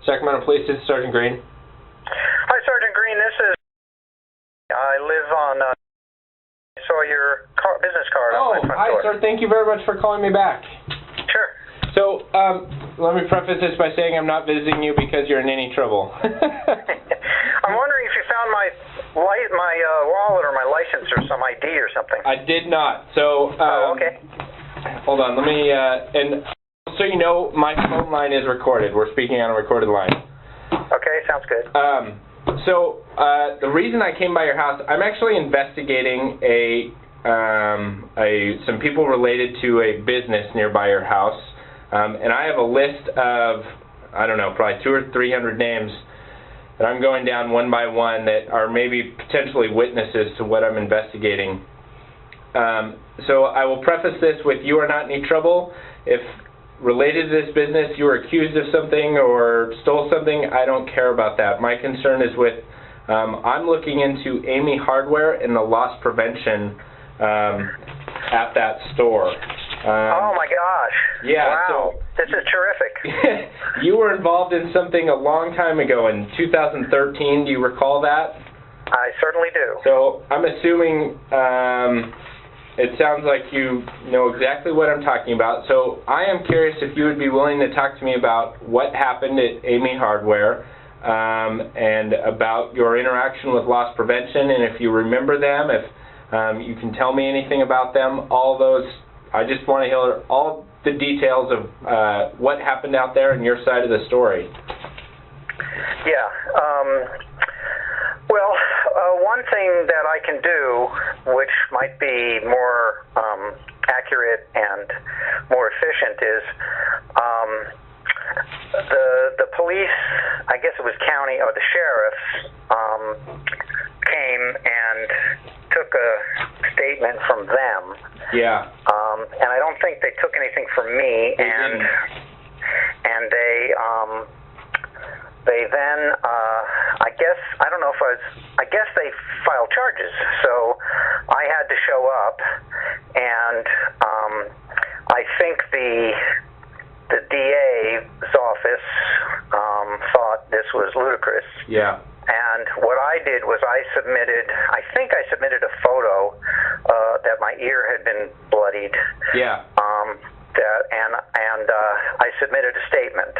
Sacramento Police, this is Sergeant Green. Hi, Sergeant Green. I live on, saw your business card on my front door. Hi, sir. Thank you very much for calling me back. Sure. So, let me preface this by saying I'm not visiting you because you're in any trouble. I'm wondering if you found my wallet or my license or some ID or something. I did not. So, okay. Hold on. Let me, and so you know, my phone line is recorded. We're speaking on a recorded line. Okay, sounds good. The reason I came by your house, I'm actually investigating some people related to a business nearby your house, and I have a list of, I don't know, probably 200 or 300 names that I'm going down one by one that are maybe potentially witnesses to what I'm investigating. So I will preface this with, you are not in any trouble. If related to this business you were accused of something or stole something, I don't care about that. My concern is with, I'm looking into Amy Hardware and the loss prevention at that store. Oh my gosh. Yeah. Wow. So, this is terrific. You were involved in something a long time ago in 2013. Do you recall that? I certainly do. So I'm assuming it sounds like you know exactly what I'm talking about. So I am curious if you would be willing to talk to me about what happened at Amy Hardware and about your interaction with loss prevention, and if you remember them, if you can tell me anything about them, all those. I just want to hear all the details of what happened out there and your side of the story. Yeah. Well, one thing that I can do, which might be more accurate and more efficient, is the police, I guess it was county, or the sheriffs, came and took a statement from them. Yeah. And I don't think they took anything from me, and they then, I guess they filed charges. So I had to show up, and I think the DA's office thought this was ludicrous. Yeah. And what I did was I think I submitted a photo that my ear had been bloodied. Yeah. And I submitted a statement,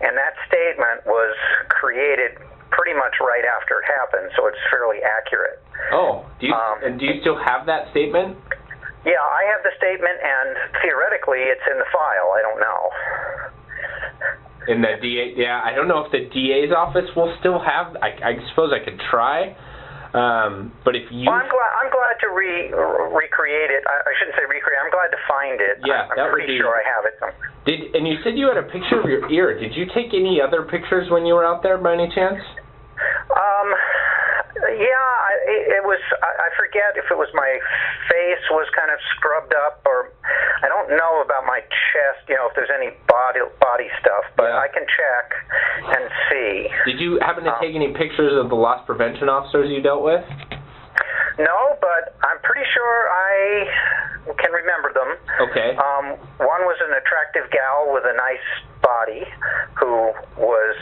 and that statement was created pretty much right after it happened, so it's fairly accurate. Oh, do you still have that statement? Yeah, I have the statement, and theoretically it's in the file. I don't know. In the DA, yeah, I don't know if the DA's office will still have. I suppose I could try, but if you, well, I'm glad to recreate it. I shouldn't say recreate. I'm glad to find it. Yeah, I'm pretty sure I have it. And you said you had a picture of your ear. Did you take any other pictures when you were out there, by any chance? Yeah, it was. I forget if it was my face was kind of scrubbed up, or I don't know about my chest. You know, if there's any body stuff, but yeah. I can check and see. Did you happen to take any pictures of the loss prevention officers you dealt with? No, but I'm pretty sure I can remember them. Okay. One was an attractive gal with a nice body who was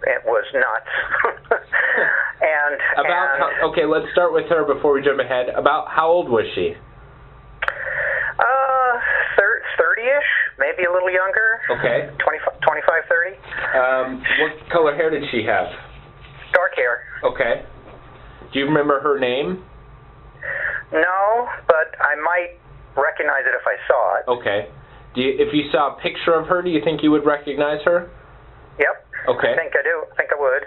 it was nuts. Okay, let's start with her before we jump ahead. About how old was she? 30-ish, maybe a little younger. Okay. 25, 30. What color hair did she have? Dark hair. Okay. Do you remember her name? No, but I might recognize it if I saw it. Okay. If you saw a picture of her, do you think you would recognize her? Yep. Okay. I think I do. I think I would.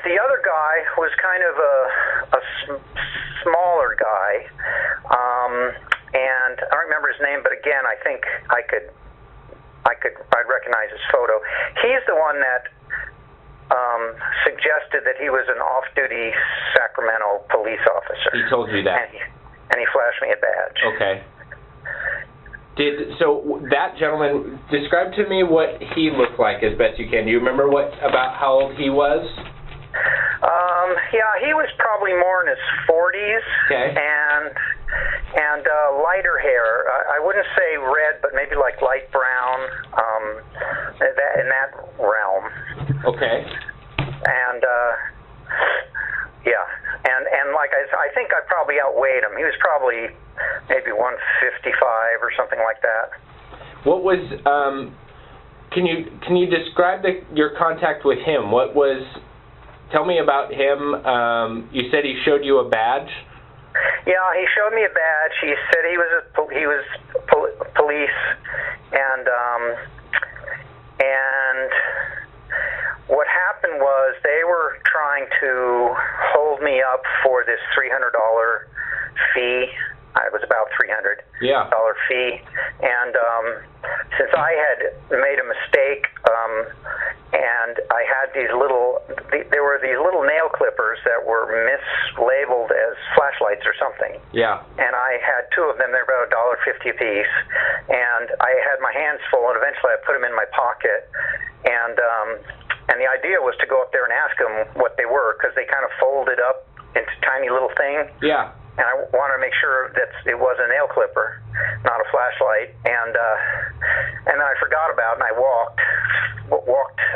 The other guy was kind of a smaller guy, and I don't remember his name, but again, I think I'd recognize his photo. He's the one that suggested that he was an off-duty Sacramento police officer. He told you that? And he flashed me a badge. Okay. So that gentleman, describe to me what he looked like as best you can. Do you remember about how old he was? Yeah, he was probably more in his 40s. Okay. And lighter hair. I wouldn't say red, but maybe like light brown. Okay. And yeah, and like I think I probably outweighed him. He was probably maybe 155 or something like that. What was can you describe your contact with him? What was? Tell me about him. You said he showed you a badge. Yeah, he showed me a badge. He said he was police, and what happened was they were trying to hold me up for this $300 fee. It was about $300 fee, and since I had made a mistake, and I had there were these little nail clippers that were mislabeled as flashlights or something. Yeah. And I had two of them. They're about $1.50 a piece, and I had my hands full. And eventually, I put them in my pocket, and the idea was to go up there and ask them what they were, because they kind of folded up into tiny little things. Yeah. And I wanted to make sure that it was a nail clipper, not a flashlight. And then I forgot about it, and I walked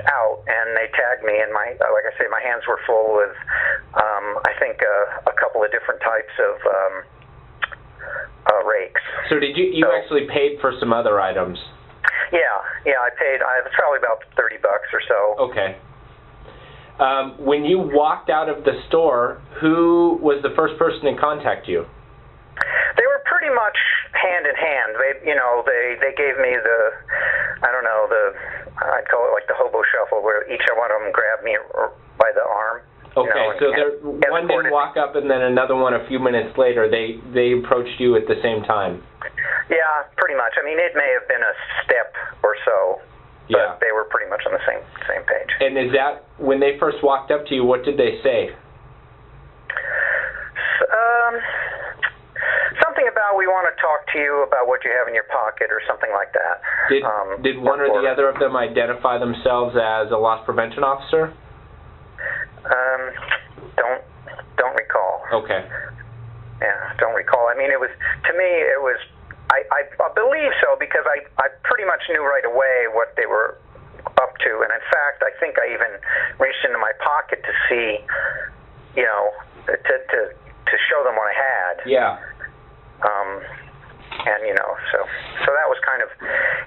out, and they tagged me. And like I say, my hands were full with, I think, a couple of different types of rakes. So did you actually paid for some other items? Yeah, I paid. It was probably about $30 or so. Okay. When you walked out of the store, who was the first person to contact you? They were pretty much hand in hand. They gave me I'd call it like the hobo shuffle, where each one of them grabbed me by the arm. Okay, one didn't walk up, and then another one a few minutes later, they approached you at the same time. Yeah, pretty much. I mean, it may have been a step or so. But they were pretty much on the same page. And is that, when they first walked up to you, what did they say? Something about, we want to talk to you about what you have in your pocket, or something like that. Did one or the other of them identify themselves as a loss prevention officer? Don't recall. Okay. Yeah, don't recall. I mean, to me, I believe so, because I pretty much knew right away what they were up to, and in fact, I think I even reached into my pocket to see, to show them what I had. Yeah. And so that was kind of,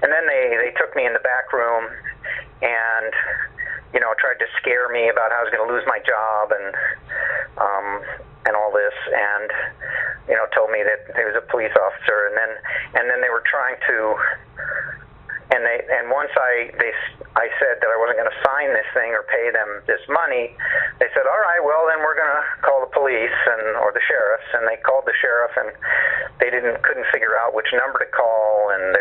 and then they took me in the back room, and tried to scare me about how I was going to lose my job, and all this, and told me that he was a police officer, and then they were trying to, and once I said that I wasn't going to sign this thing or pay them this money, they said, all right, well then we're going to call the police or the sheriffs, and they called the sheriff, and they couldn't figure out which number to call, and